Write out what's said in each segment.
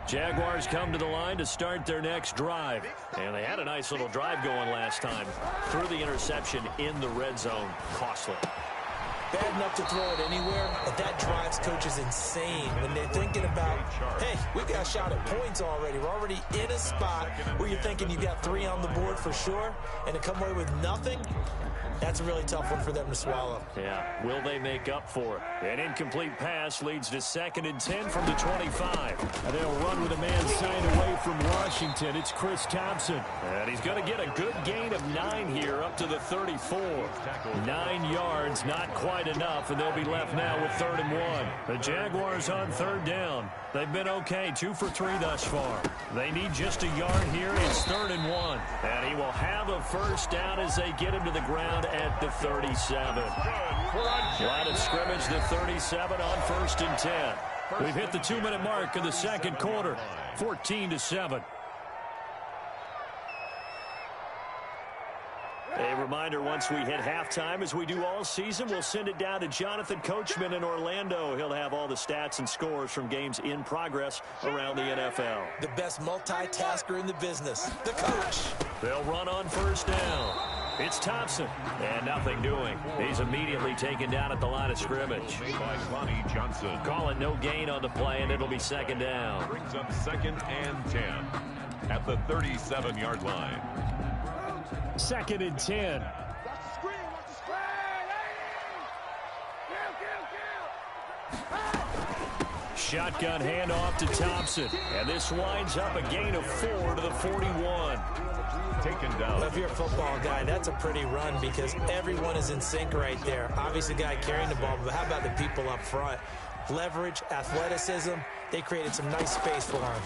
Jaguars come to the line to start their next drive. And they had a nice little drive going last time. Threw the interception in the red zone. Costly. Bad enough to throw it anywhere, but that drives coaches insane when they're thinking about, hey, we got a shot at points already. We're already in a spot where you're thinking you got 3 on the board for sure, and to come away with nothing, that's a really tough one for them to swallow. Yeah, will they make up for it? An incomplete pass leads to 2nd and 10 from the 25. And they'll run with a man signed away from Washington. It's Chris Thompson. And he's going to get a good gain of 9 here up to the 34. 9 yards, not quite enough, and they'll be left now with 3rd and 1. The Jaguars on 3rd down. They've been okay, 2 for 3 thus far. They need just a yard here. It's 3rd and 1. And he will have a first down as they get him to the ground at the 37. Line of scrimmage, the 37 on 1st and 10. We've hit the 2-minute mark of the second quarter, 14-7. A reminder, once we hit halftime, as we do all season, we'll send it down to Jonathan Coachman in Orlando. He'll have all the stats and scores from games in progress around the NFL. The best multitasker in the business, the coach. They'll run on 1st down. It's Thompson, and nothing doing. He's immediately taken down at the line of scrimmage. Call it no gain on the play, and it'll be 2nd down. Brings up 2nd and 10 at the 37-yard line. 2nd and 10. Shotgun handoff to Thompson, and this winds up a gain of 4 to the 41. Taken down. Well, if you're a football guy, that's a pretty run because everyone is in sync right there. Obviously, the guy carrying the ball, but how about the people up front? Leverage, athleticism, they created some nice space for him.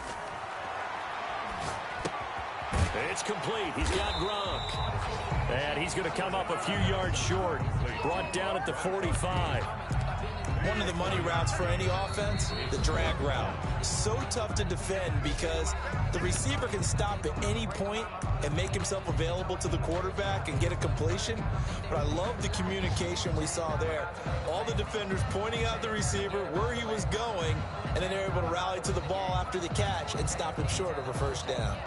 It's complete. He's got Gronk. And he's going to come up a few yards short. Brought down at the 45. One of the money routes for any offense, the drag route. So tough to defend because the receiver can stop at any point and make himself available to the quarterback and get a completion. But I love the communication we saw there. All the defenders pointing out the receiver, where he was going, and then they're able to rally to the ball after the catch and stop him short of a first down.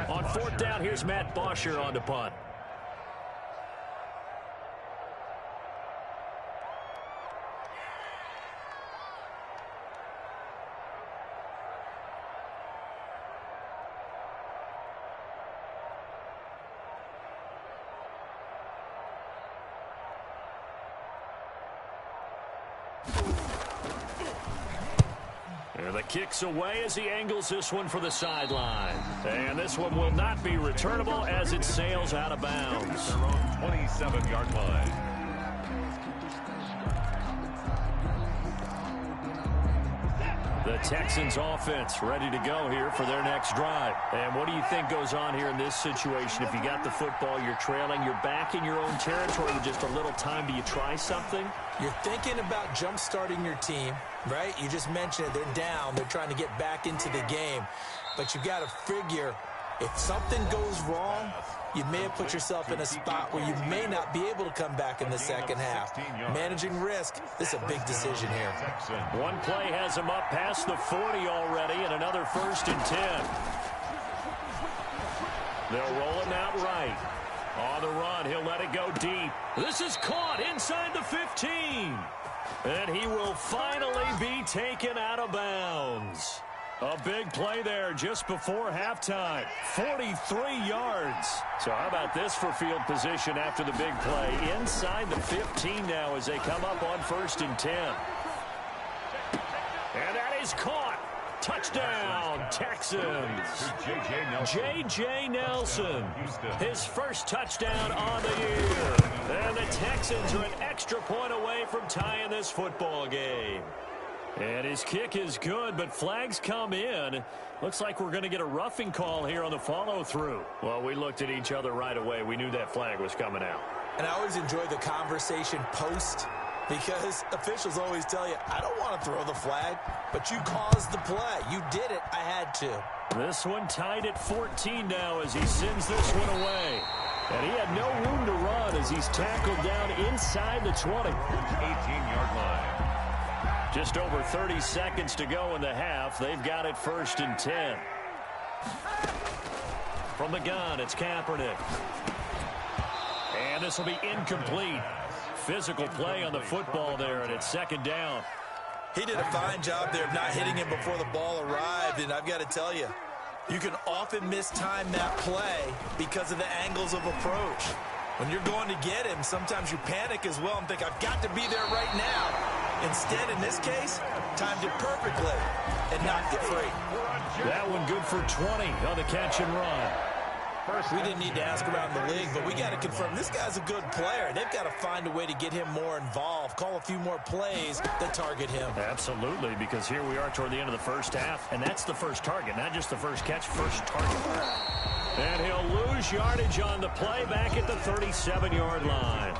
On 4th down, here's Matt Bosher on the punt. And the kick's away as he angles this one for the sideline. And this one will not be returnable as it sails out of bounds. Their own 27-yard line. The Texans offense ready to go here for their next drive. And what do you think goes on here in this situation? If you got the football, you're trailing, you're back in your own territory with just a little time. Do you try something? You're thinking about jump-starting your team, right? You just mentioned it. They're down. They're trying to get back into the game. But you got to figure if something goes wrong, you may have put yourself in a spot where you may not be able to come back in the second half. Managing risk, this is a big decision here. One play has him up past the 40 already, and another 1st and 10. They'll roll him out right. On the run, he'll let it go deep. This is caught inside the 15. And he will finally be taken out of bounds. A big play there just before halftime. 43 yards. So how about this for field position after the big play? Inside the 15 now as they come up on 1st and 10. And that is caught. Touchdown, Texans. J.J. Nelson. His first touchdown on the year. And the Texans are an extra point away from tying this football game. And his kick is good, but flags come in. Looks like we're going to get a roughing call here on the follow-through. Well, we looked at each other right away. We knew that flag was coming out. And I always enjoy the conversation post because officials always tell you, I don't want to throw the flag, but you caused the play. You did it. I had to. This one tied at 14 now as he sends this one away. And he had no room to run as he's tackled down inside the 20. 18-yard line. Just over 30 seconds to go in the half. They've got it 1st and 10. From the gun, it's Kaepernick. And this will be incomplete. Physical play on the football there, and it's 2nd down. He did a fine job there of not hitting him before the ball arrived, and I've got to tell you, you can often mistime that play because of the angles of approach. When you're going to get him, sometimes you panic as well and think, I've got to be there right now. Instead, in this case, timed it perfectly and knocked it free. That one good for 20 on the catch and run. We didn't need to ask around the league, but we got to confirm this guy's a good player. They've got to find a way to get him more involved, call a few more plays that target him. Absolutely, because here we are toward the end of the first half, and that's the first target, not just the first catch, first target. And he'll lose yardage on the play back at the 37-yard line.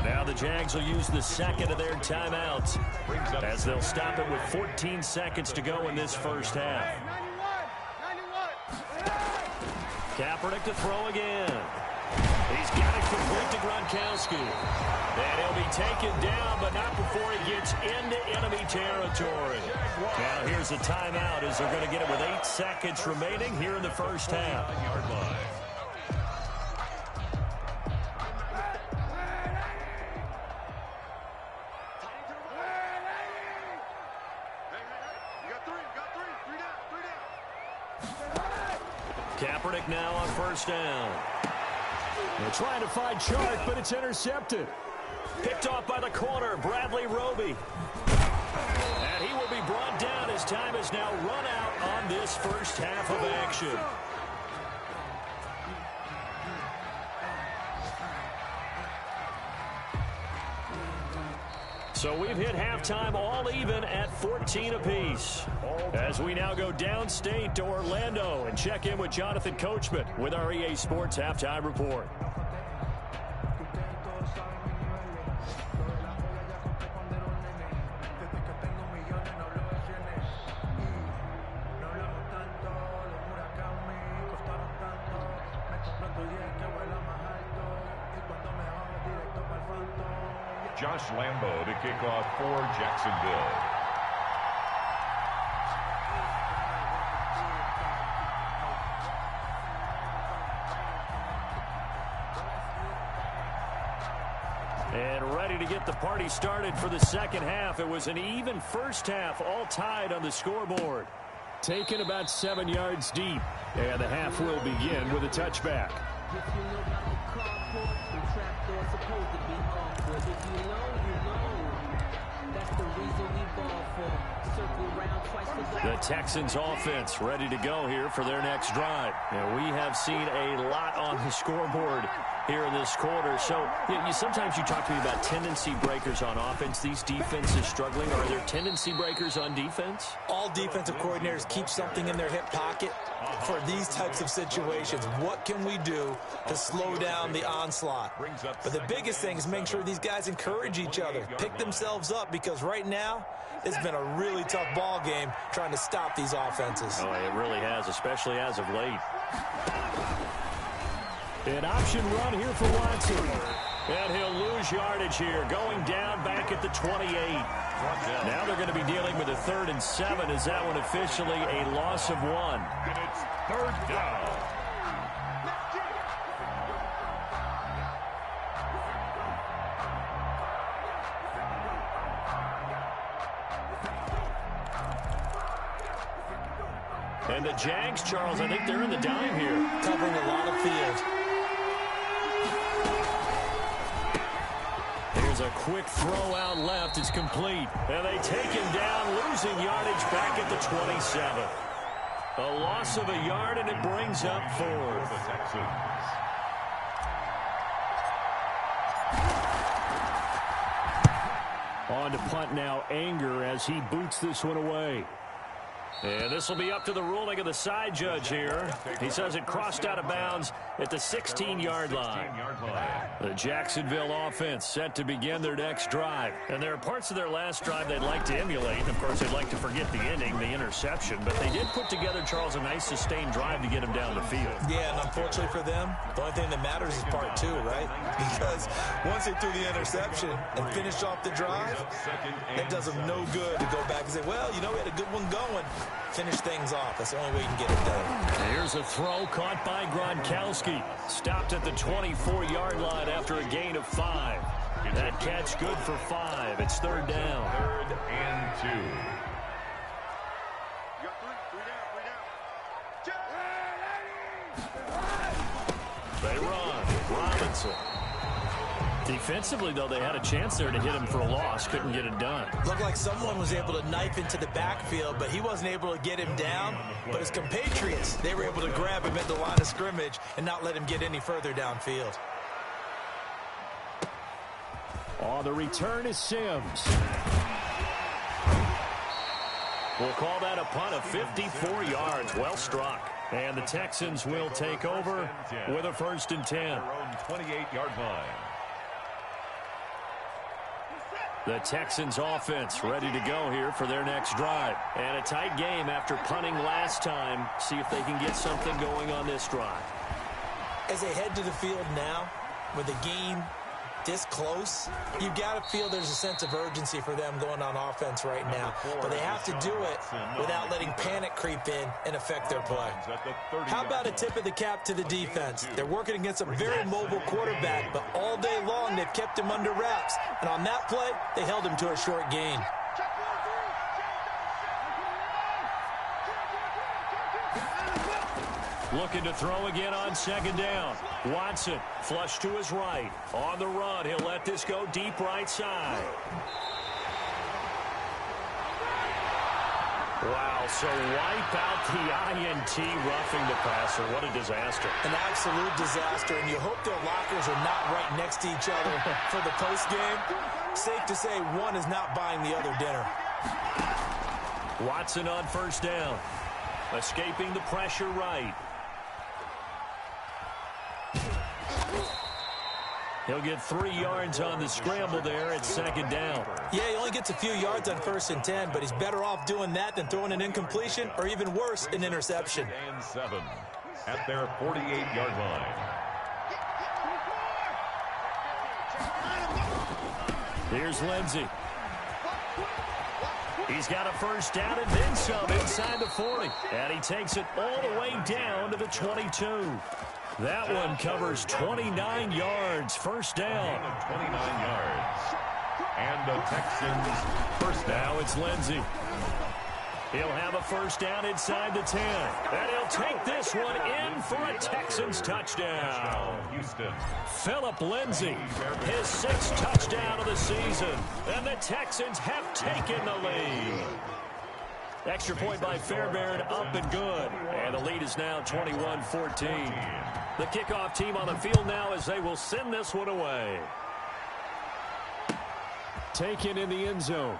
Now the Jags will use the second of their timeouts as they'll stop it with 14 seconds to go in this first half. Kaepernick to throw again. He's got it complete to Gronkowski. And he'll be taken down, but not before he gets into enemy territory. Now here's a timeout as they're going to get it with 8 seconds remaining here in the first half. Kaepernick now on 1st down. They're trying to find Chark, but it's intercepted. Picked off by the corner, Bradley Roby. And he will be brought down as time has now run out on this first half of action. So we've hit halftime all even at 14 apiece. As we now go downstate to Orlando and check in with Jonathan Coachman with our EA Sports Halftime Report. Josh Lambo to kick off for Jacksonville. And ready to get the party started for the second half. It was an even first half, all tied on the scoreboard. Taken about 7 yards deep. And the half will begin with a touchback. The Texans offense ready to go here for their next drive. And we have seen a lot on the scoreboard here in this quarter. So sometimes you talk to me about tendency breakers on offense. These defenses struggling. Are there tendency breakers on defense? All defensive coordinators keep something in their hip pocket for these types of situations. What can we do to slow down the onslaught? But the biggest thing is making sure these guys encourage each other, pick themselves up, because right now it's been a really tough ball game trying to stop these offenses. Oh, it really has, especially as of late. An option run here for Watson. And he'll lose yardage here, going down back at the 28. Now they're going to be dealing with a 3rd and 7. Is that one officially a loss of 1? And it's 3rd down. And the Jags, Charles, I think they're in the dime here. Covering a lot of field. Here's a quick throw out left. It's complete. And they take him down, losing yardage back at the 27. A loss of a yard, and it brings up 4th. The Texans. On to punt now, Anger as he boots this one away. And this will be up to the ruling of the side judge here. He says it crossed out of bounds at the 16-yard line. The Jacksonville offense set to begin their next drive. And there are parts of their last drive they'd like to emulate. Of course, they'd like to forget the ending, the interception. But they did put together, Charles, a nice sustained drive to get him down the field. Yeah, and unfortunately for them, the only thing that matters is part two, right? Because once they threw the interception and finished off the drive, it does them no good to go back and say, well, you know, we had a good one going. Finish things off. That's the only way you can get it done. Here's a throw caught by Gronkowski. Stopped at the 24-yard line after a gain of 5. That catch good for 5. It's third down. 3rd and 2. They run. Robinson. Defensively, though, they had a chance there to hit him for a loss. Couldn't get it done. Looked like someone was able to knife into the backfield, but he wasn't able to get him down. But his compatriots, they were able to grab him at the line of scrimmage and not let him get any further downfield. On the return is Sims. We'll call that a punt of 54 yards. Well struck. And the Texans will take over with a 1st and 10. Their own 28-yard line. The Texans offense ready to go here for their next drive. And a tight game after punting last time. See if they can get something going on this drive. As they head to the field now, with the game this close, you've got to feel there's a sense of urgency for them going on offense right now. But they have to do it without letting panic creep in and affect their play. How about a tip of the cap to the defense? They're working against a very mobile quarterback, but all day long they've kept him under wraps. And on that play, they held him to a short gain. Looking to throw again on 2nd down. Watson, flush to his right. On the run, he'll let this go deep right side. Wow, so wipe out the INT roughing the passer. What a disaster. An absolute disaster, and you hope their lockers are not right next to each other for the postgame. Safe to say one is not buying the other dinner. Watson on 1st down. Escaping the pressure right. He'll get 3 yards on the scramble there at 2nd down. Yeah, he only gets a few yards on 1st and 10, but he's better off doing that than throwing an incompletion or even worse, an interception. And 7 at their 48-yard line. Here's Lindsey. He's got a 1st down and then some inside the 40. And he takes it all the way down to the 22. That one covers 29 yards. 1st down. 29 yards. And the Texans 1st down. Now it's Lindsey. He'll have a 1st down inside the 10. And he'll take this one in for a Texans touchdown. Houston. Philip Lindsey, his 6th touchdown of the season. And the Texans have taken the lead. Extra point by Fairbairn, up and good. And the lead is now 21-14. The kickoff team on the field now as they will send this one away. Taken in the end zone.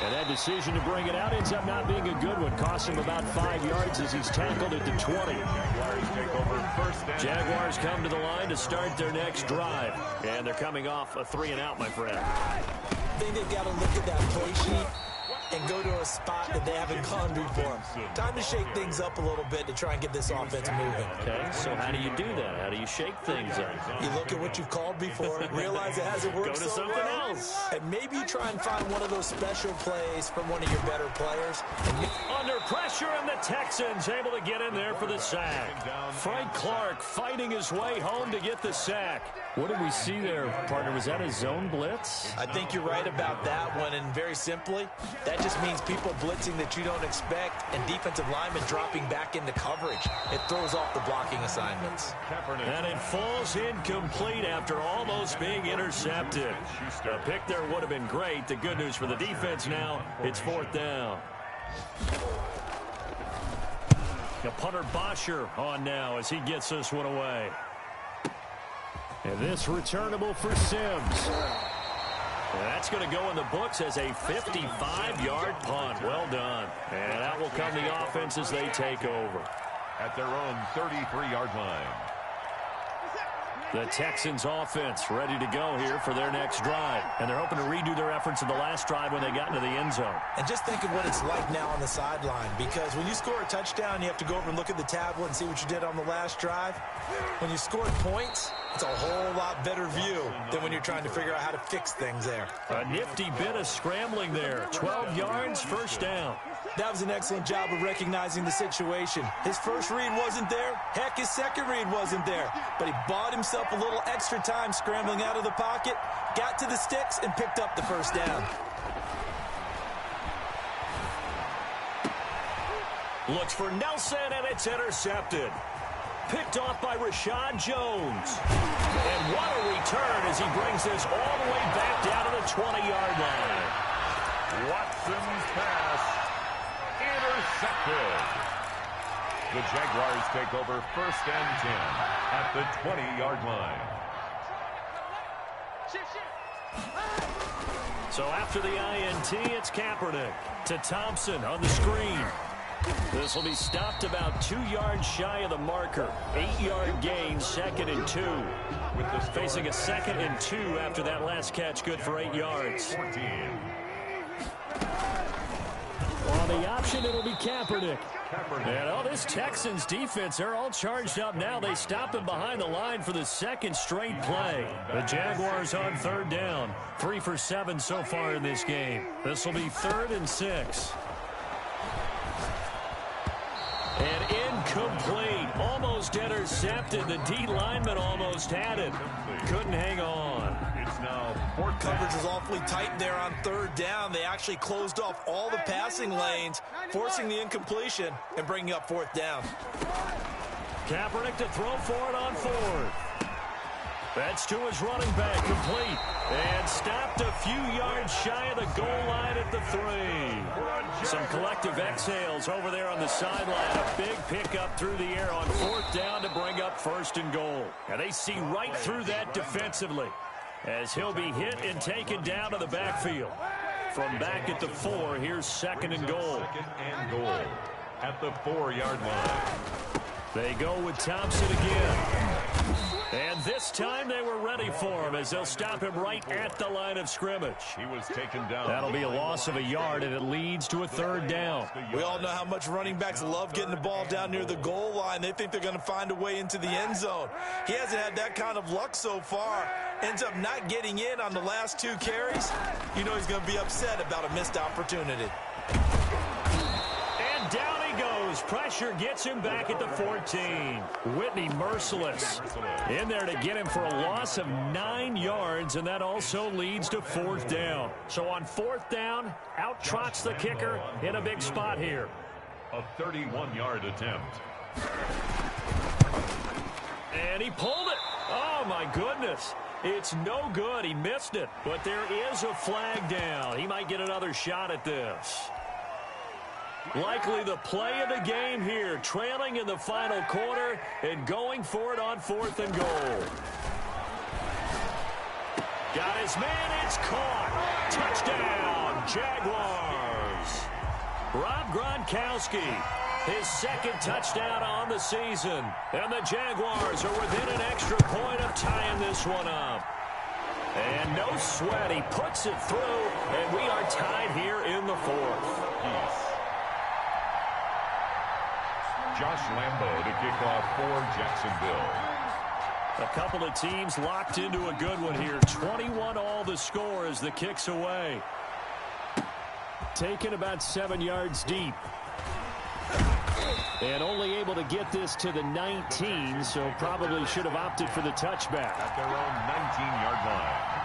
And that decision to bring it out ends up not being a good one. Cost him about 5 yards as he's tackled at the 20. Jaguars take over 1st down. Jaguars come to the line to start their next drive. And they're coming off a 3-and-out, my friend. I think they've got to look at that play sheet and go to a spot that they haven't gone before. Time to shake things up a little bit to try and get this offense moving. Okay, so how do you do that? How do you shake things up? You look at what you've called before, realize it hasn't worked Go to so something well, else. and maybe you try and find one of those special plays from one of your better players. Under pressure, and the Texans able to get in there for the sack. Frank Clark fighting his way home to get the sack. What did we see there, partner? Was that a zone blitz? I think you're right about that one, and very simply, that just means people blitzing that you don't expect and defensive linemen dropping back into coverage. It throws off the blocking assignments. And it falls incomplete after almost being intercepted. The pick there would have been great. The good news for the defense now, it's 4th down. The punter Bosher on now as he gets this one away. And this returnable for Sims. And that's going to go in the books as a 55-yard punt. Well done. And out will come the offense as they take over. At their own 33-yard line. The Texans offense ready to go here for their next drive. And they're hoping to redo their efforts in the last drive when they got into the end zone. And just think of what it's like now on the sideline, because when you score a touchdown, you have to go over and look at the tablet and see what you did on the last drive. When you scored points, it's a whole lot better view than when you're trying to figure out how to fix things there. A nifty bit of scrambling there. 12 yards, first down. That was an excellent job of recognizing the situation. His first read wasn't there. Heck, his second read wasn't there. But he bought himself a little extra time scrambling out of the pocket, got to the sticks, and picked up the first down. Looks for Nelson, and it's intercepted. Picked off by Rashad Jones. And what a return as he brings this all the way back down to the 20-yard line. Watson's pass. Intercepted. The Jaguars take over 1st and 10 at the 20-yard line. So after the INT, it's Kaepernick to Thompson on the screen. This will be stopped about 2 yards shy of the marker. 8-yard gain, 2nd and 2. Facing a 2nd and 2 after that last catch, good for 8 yards. 14. On the option, it'll be Kaepernick. And all this Texans defense, they're all charged up now. They stop him behind the line for the 2nd straight play. The Jaguars on 3rd down. 3 for 7 so far in this game. This will be 3rd and 6. And incomplete. Almost intercepted. The D lineman almost had it. Couldn't hang on. It's now Coverage was awfully tight there on 3rd down. They actually closed off all the passing lanes, forcing the incompletion and bringing up 4th down. Kaepernick to throw for it on 4th. That's to his running back, complete. And stopped a few yards shy of the goal line at the 3. Some collective exhales over there on the sideline. A big pickup through the air on 4th down to bring up 1st and goal. And they see right through that defensively, as he'll be hit and taken down to the backfield. From back at the 4, here's 2nd and goal. 2nd and goal at the 4-yard line. They go with Thompson again. And this time they were ready for him as they'll stop him right at the line of scrimmage. He was taken down. That'll be a loss of a yard, and it leads to a 3rd down. We all know how much running backs love getting the ball down near the goal line. They think they're going to find a way into the end zone. He hasn't had that kind of luck so far. Ends up not getting in on the last 2 carries. You know he's going to be upset about a missed opportunity. And down he goes. Pressure gets him back at the 14. Whitney merciless in there to get him for a loss of 9 yards, and that also leads to 4th down. So on 4th down, out trots the kicker in a big spot here. A 31-yard attempt. And he pulled it. Oh, my goodness. It's no good. He missed it. But there is a flag down. He might get another shot at this. Likely the play of the game here, trailing in the final quarter and going for it on 4th and goal. Got his man, it's caught. Touchdown, Jaguars. Rob Gronkowski, his 2nd touchdown on the season. And the Jaguars are within an extra point of tying this one up. And no sweat, he puts it through, and we are tied here in the 4th. Josh Lambo to kick off for Jacksonville. A couple of teams locked into a good one here. 21 all the score as the kick's away. Taken about 7 yards deep. And only able to get this to the 19, so probably should have opted for the touchback. At their own 19-yard line.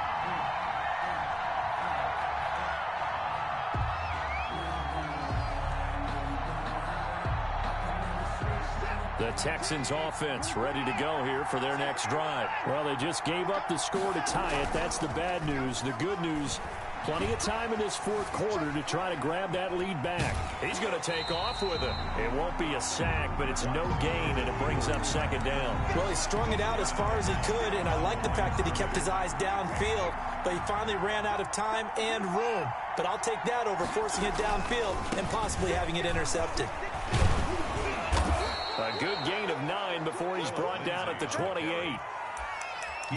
The Texans offense ready to go here for their next drive. Well, they just gave up the score to tie it. That's the bad news. The good news, Plenty of time in this fourth quarter to try to grab that lead back. He's going to take off with it. It won't be a sack, but it's no gain, and it brings up second down. Well, he strung it out as far as he could, and I like the fact that he kept his eyes downfield, but he finally ran out of time and room. But I'll take that over forcing it downfield and possibly having it intercepted. A good gain of 9 before he's brought down at the 28.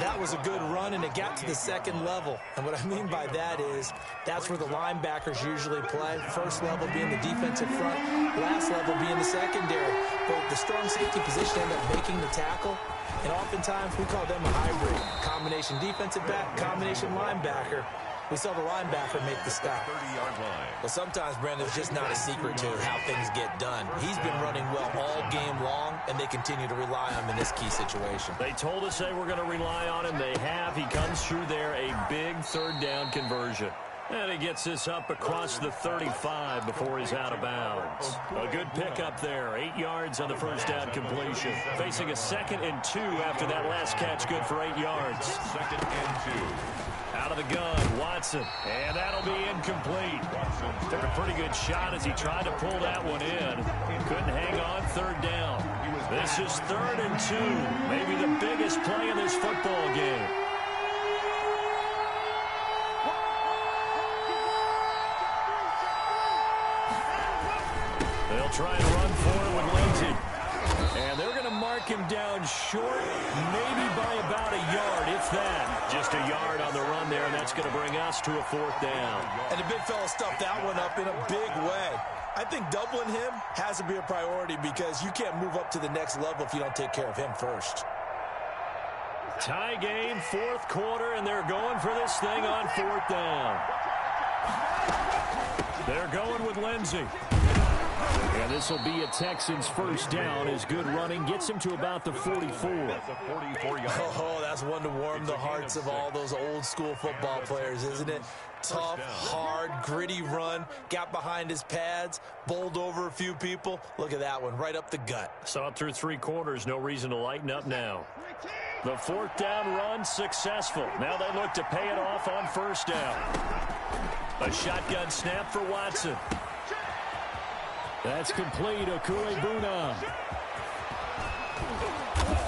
That was a good run, and it got to the second level. And what I mean by that is that's where the linebackers usually play. First level being the defensive front, last level being the secondary. But the strong safety position ended up making the tackle, and oftentimes we call them a hybrid. Combination defensive back, combination linebacker. We saw the linebacker make the stop. 30-yard line. Well, sometimes, Brandon, it's just not a secret to how things get done. He's been running well all game long, and they continue to rely on him in this key situation. They told us they were going to rely on him. They have. He comes through there, a big third down conversion. And he gets this up across the 35 before he's out of bounds. A good pickup there. 8 yards on the first down completion. Facing a 2nd and 2 after that last catch, good for 8 yards. 2nd and 2. Out of the gun, Watson, and that'll be incomplete. Took a pretty good shot as he tried to pull that one in. Couldn't hang on, third down. This is 3rd and 2, maybe the biggest play in this football game. They'll try and run for it with Lindsey. And they're going to mark him down short, maybe by about a yard, if that. Just a yard on the run there, and that's going to bring us to a 4th down. And the big fella stuffed that one up in a big way. I think doubling him has to be a priority because you can't move up to the next level if you don't take care of him first. Tie game, 4th quarter, and they're going for this thing on 4th down. They're going with Lindsey. And this will be a Texans first down as good running gets him to about the 44. Oh, that's one to warm the hearts of all those old school football players, isn't it? Tough, hard, gritty run, got behind his pads, bowled over a few people. Look at that one, right up the gut. Saw it through 3 quarters, no reason to lighten up now. The 4th down run successful. Now they look to pay it off on first down. A shotgun snap for Watson. That's complete, Okuebuna.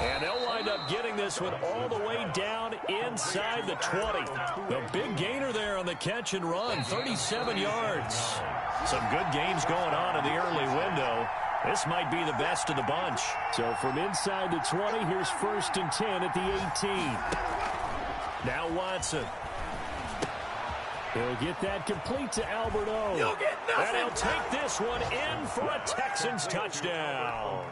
And they'll wind up getting this one all the way down inside the 20. The big gainer there on the catch and run, 37 yards. Some good games going on in the early window. This might be the best of the bunch. So from inside the 20, here's 1st and 10 at the 18. Now Watson. He'll get that complete to Alberto. You'll get nothing. And he'll take this one in for a Texans touchdown.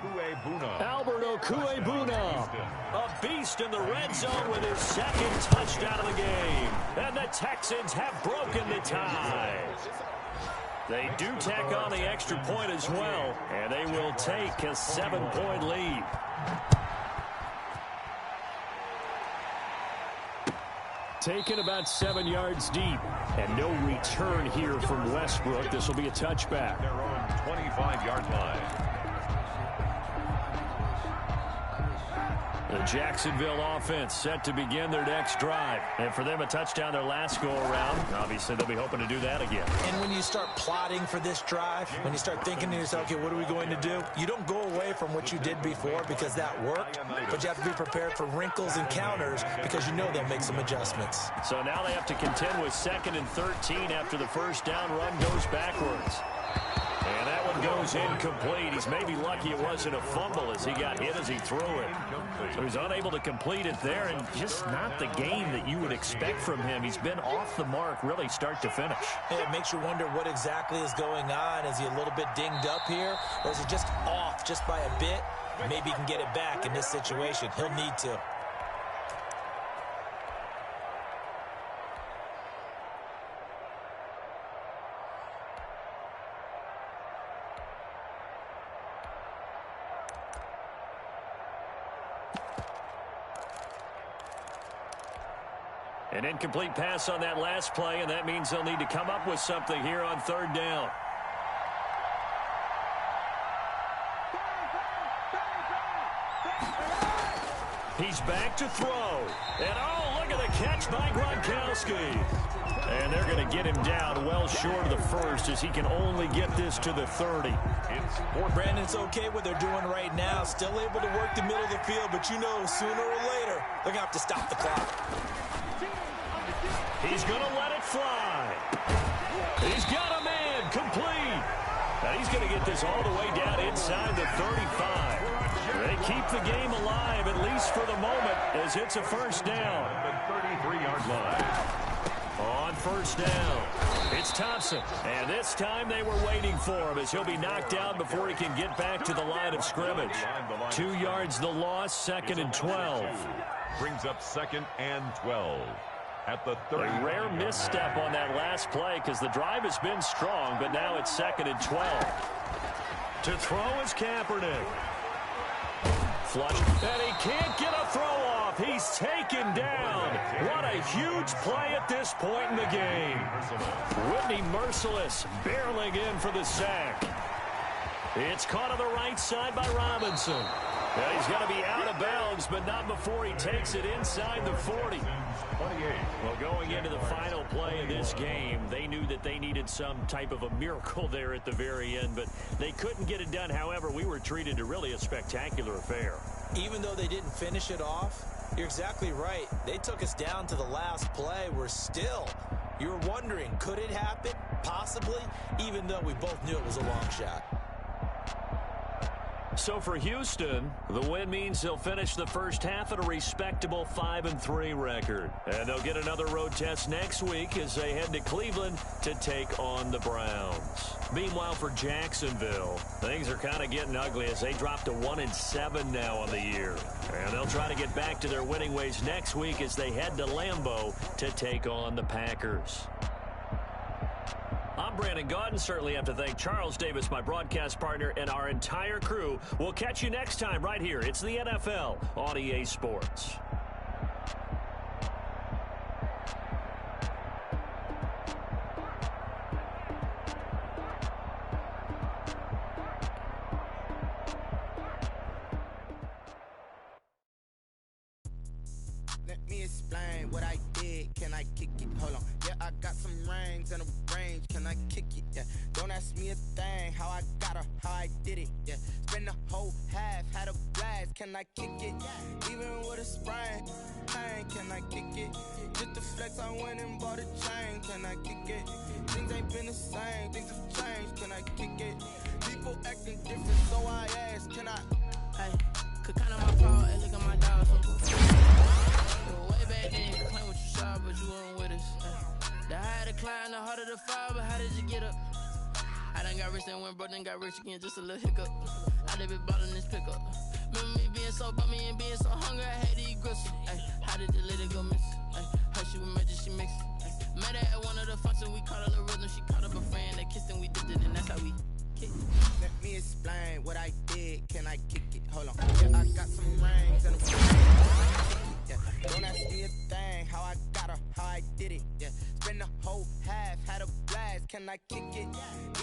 Alberto Okuebuna. A beast in the red zone with his 2nd touchdown of the game. And the Texans have broken the tie. They do tack on the extra point as well, and they will take a 7-point lead. Taken about 7 yards deep, and no return here from Westbrook. This will be a touchback. Their own 25-yard line. The Jacksonville offense set to begin their next drive. And for them, a touchdown their last go-around. Obviously, they'll be hoping to do that again. And when you start plotting for this drive, when you start thinking to yourself, okay, what are we going to do? You don't go away from what you did before because that worked, but you have to be prepared for wrinkles and counters because you know they'll make some adjustments. So now they have to contend with 2nd and 13 after the first down run goes backwards. And that one goes incomplete. He's maybe lucky it wasn't a fumble as he got hit as he threw it. So he's unable to complete it there, and just not the game that you would expect from him. He's been off the mark really start to finish. It makes you wonder what exactly is going on. Is he a little bit dinged up here, or is he just off just by a bit? Maybe he can get it back in this situation. He'll need to. An incomplete pass on that last play, and that means they'll need to come up with something here on 3rd down. He's back to throw. And oh, look at the catch by Gronkowski. And they're going to get him down well short of the first as he can only get this to the 30. Brandon, it's okay what they're doing right now. Still able to work the middle of the field, but you know sooner or later they're going to have to stop the clock. He's going to let it fly. He's got a man complete. And he's going to get this all the way down inside the 35. They keep the game alive, at least for the moment, as it's a first down. The 33-yard line. On first down, it's Thompson. And this time they were waiting for him as he'll be knocked down before he can get back to the line of scrimmage. 2 yards the loss, 2nd and 12. Brings up 2nd and 12. At the 30. A rare misstep on that last play because the drive has been strong, but now it's 2nd and 12. To throw is Kaepernick. Flush, and he can't get a throw off. He's taken down. What a huge play at this point in the game. Whitney Merciless barreling in for the sack. It's caught on the right side by Robinson. Now he's going to be out of bounds, but not before he takes it inside the 40. Well, going into the final play of this game, they knew that they needed some type of a miracle there at the very end, but they couldn't get it done. However, we were treated to really a spectacular affair. Even though they didn't finish it off, you're exactly right. They took us down to the last play. You were wondering, could it happen? Possibly, even though we both knew it was a long shot. So for Houston, the win means they'll finish the first half at a respectable 5-3 record. And they'll get another road test next week as they head to Cleveland to take on the Browns. Meanwhile, for Jacksonville, things are kind of getting ugly as they drop to 1-7 now on the year. And they'll try to get back to their winning ways next week as they head to Lambeau to take on the Packers. I'm Brandon Gaudin. Certainly have to thank Charles Davis, my broadcast partner, and our entire crew. We'll catch you next time right here. It's the NFL on EA Sports. Let me explain what I did. Can I kick it? Hold on. Yeah, I got some rings and a range. Can I kick it? Yeah. Don't ask me a thing. How I got her, how I did it. Yeah. Spend the whole half, had a blast. Can I kick it? Even with a sprain. Pain, can I kick it? Just the flex, I went and bought a chain. Can I kick it? Things ain't been the same. Things have changed. Can I kick it? People acting different, so I ask. Can I? Hey, could count on my power and look at my dollars. Way back then, you claim what you saw, but you weren't with us. The higher the climb, the harder the fall, but how did you get up? I done got rich, then went broke, then got rich again, just a little hiccup. I done been ballin' this pickup. Remember me being so bummy and being so hungry, I had to eat gristle. Ay, how did the lady go miss? Ay, her she was magic, she mixed. Met her at one of the functions, we caught her the rhythm, she caught up a friend, they kissed and we dipped it, and that's how we kicked it. Let me explain what I did. Can I kick it? Hold on. Yeah, I got some rings and a yeah. Don't ask me a thing. How I got her, how I did it. Yeah. Spend the whole half, had a blast. Can I kick it?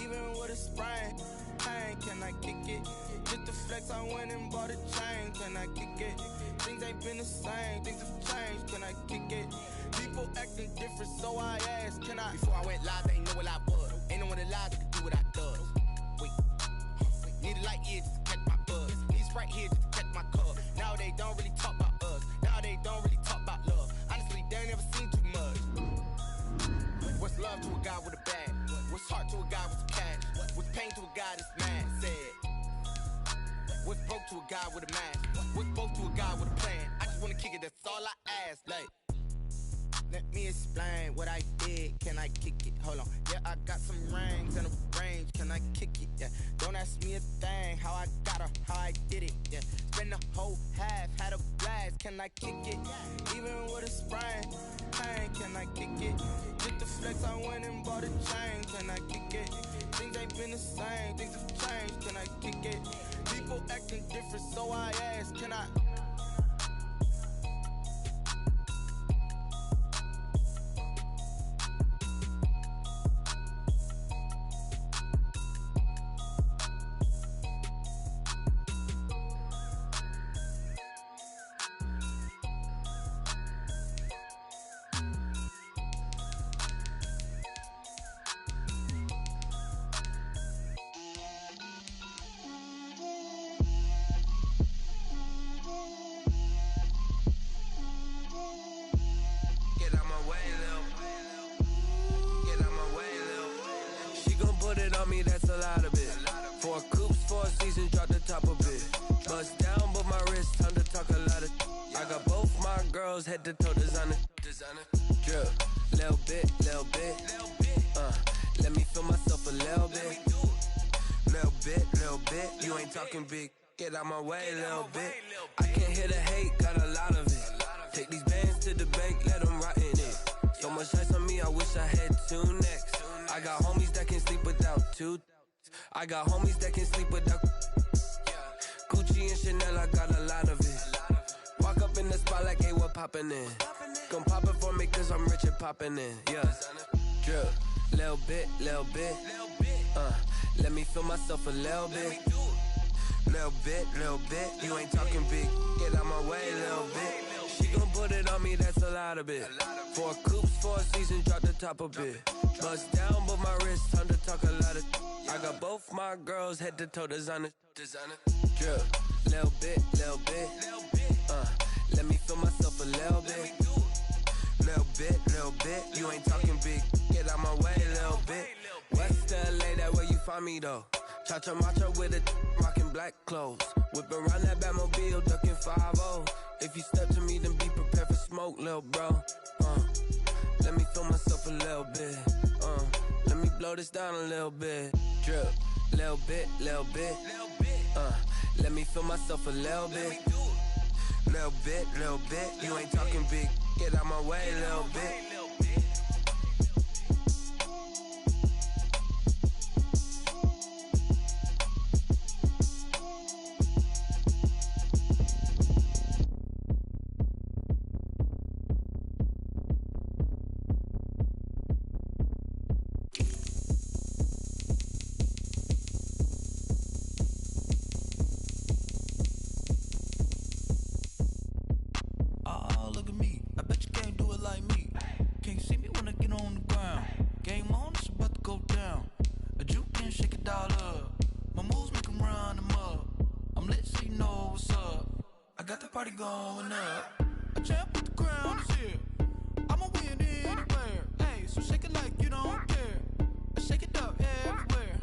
Even with a sprain. Pain, can I kick it? Just the flex, I went and bought a chain. Can I kick it? Things ain't been the same. Things have changed. Can I kick it? People acting different, so I asked. Can I? Before I went live, they ain't know what I was. Ain't no one alive that could do what I does. Need a light year just to catch my buzz. Need Sprite here just to catch my cup. Now they don't really talk about us. Now they don't really talk about love. Honestly, they ain't never seen too much. What's love to a guy with a bag? What's heart to a guy with some cash? What's pain to a guy that's mad? Said. What's broke to a guy with a mask? What's both to a guy with a plan? I just wanna kick it, that's all I ask. Like, let me explain what I did. Can I kick it? Hold on. Yeah, I got some rings and a range. Can I kick it? Yeah. Don't ask me a thing. How I got her, how I did it. Yeah. Spend the whole half, had a blast. Can I kick it? Even with a sprain. Pain, can I kick it? Just the flex, I went and bought a chain. Can I kick it? Things ain't been the same. Things have changed. Can I kick it? People acting different, so I ask. Can I? me, that's a lot of it. 4 coops, 4 seasons, drop the top a bit. Bust down, but my wrist, time to talk a lot of. I got both my girls, head to toe designer. Drip, little bit. Let me feel myself a little bit. Little bit. You ain't talking big. Get out my way, little bit. I can't hear the hate, got a lot of it. Take these bands to the bank, let them rot in it. So much ice on me, I wish I had 2 necks. I got homies that can sleep without 2. I got homies that can sleep without Gucci and Chanel, I got a lot of it. Walk up in the spot like, hey, what poppin' in? Gon' pop it for me cause I'm rich and poppin' in, yeah. Drip, little bit. Let me feel myself a little bit. Little bit. You ain't talking big, get out my way, little bit. She gon' put it on me, that's a lot of it. 4 coops, 4 seasons, drop the top a bit. Bust down, but my wrist, time to talk a lot of. I got both my girls, head to toe designer. Drip, little bit. Let me feel myself a little bit. Little bit. You ain't talking big, get out my way, little bit. West LA, that where you find me though. Cha-cha matcha with a rockin' black clothes. Whip around that Batmobile, ducking 5-0. If you step to me, then be prepared for smoke, lil' bro. Let me feel myself a little bit. Let me blow this down a little bit. Drip, little bit. Let me feel myself a little bit. Little bit. You ain't talking big. Get out my way, little bit. Going up, a champ with the crown is here. I'ma win anywhere. Hey, so shake it like you don't care. I shake it up everywhere,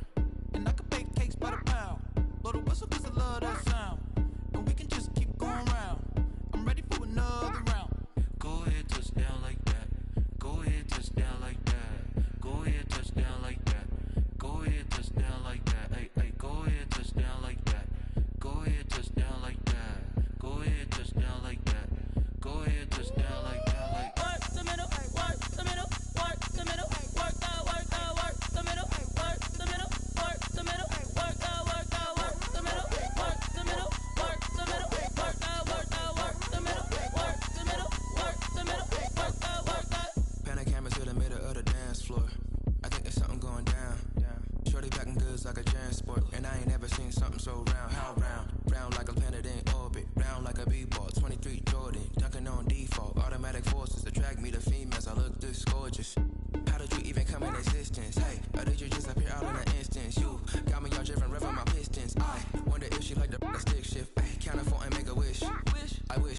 and I can bake cakes by the pound. Blow the whistle 'cause I love that sound, and we can just keep going round. I'm ready for another round. Go ahead, touch down like that. Go ahead, touch down like that. Go ahead, touch down like that. Go ahead, touch down like that. Hey, go ahead, touch down like that. Go ahead, touch down like that. Go ahead, touch down like that. Go ahead, touch down like that. Like work the middle, work the middle, work the middle, work the middle, work the middle, work the middle, work the middle, work the middle, work the middle, work the middle, work the middle, work the middle, work the. Pan a camera to the middle of the dance floor. I think there's something going down. Shorty backing goods like a transport, and I ain't never seen something so round. How round? Round like a planet in orbit, round like a b-ball. 23 Jordan, dunking on default. Automatic forces attract me to females. I look this gorgeous. How did you even come in existence? Hey, or did you just appear out in an instance? You got me all driven, revving my pistons. I wonder if she like the stick shift. Hey, count it for and make a wish. I wish.